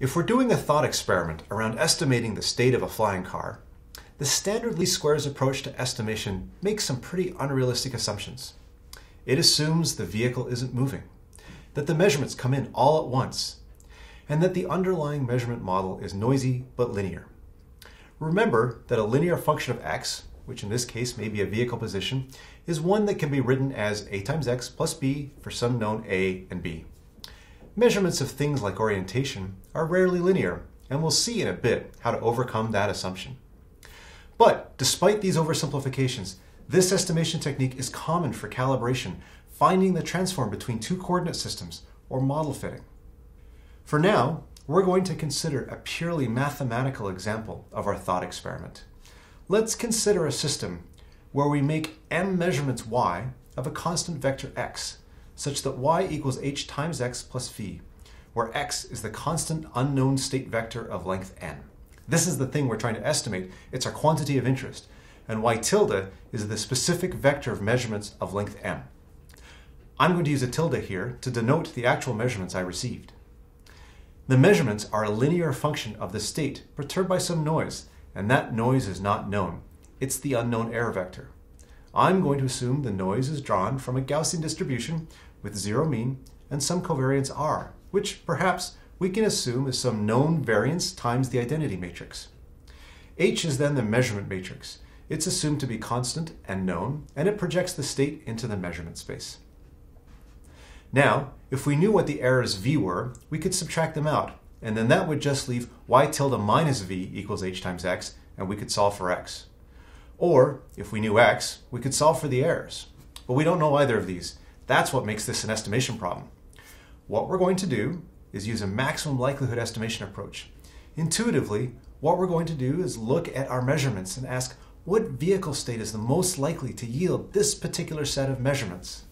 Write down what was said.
If we're doing a thought experiment around estimating the state of a flying car, the standard least squares approach to estimation makes some pretty unrealistic assumptions. It assumes the vehicle isn't moving, that the measurements come in all at once, and that the underlying measurement model is noisy but linear. Remember that a linear function of x, which in this case may be a vehicle position, is one that can be written as a times x plus b for some known a and b. Measurements of things like orientation are rarely linear, and we'll see in a bit how to overcome that assumption. But despite these oversimplifications, this estimation technique is common for calibration, finding the transform between two coordinate systems, or model fitting. For now, we're going to consider a purely mathematical example of our thought experiment. Let's consider a system where we make m measurements y of a constant vector x, such that y equals h times x plus phi, where x is the constant unknown state vector of length n. This is the thing we're trying to estimate. It's our quantity of interest. And y tilde is the specific vector of measurements of length m. I'm going to use a tilde here to denote the actual measurements I received. The measurements are a linear function of the state perturbed by some noise, and that noise is not known. It's the unknown error vector. I'm going to assume the noise is drawn from a Gaussian distribution with zero mean and some covariance r, which perhaps we can assume is some known variance times the identity matrix. H is then the measurement matrix. It's assumed to be constant and known, and it projects the state into the measurement space. Now, if we knew what the errors v were, we could subtract them out, and then that would just leave y tilde minus v equals h times x, and we could solve for x. Or, if we knew x, we could solve for the errors. But we don't know either of these. That's what makes this an estimation problem. What we're going to do is use a maximum likelihood estimation approach. Intuitively, what we're going to do is look at our measurements and ask what vehicle state is the most likely to yield this particular set of measurements.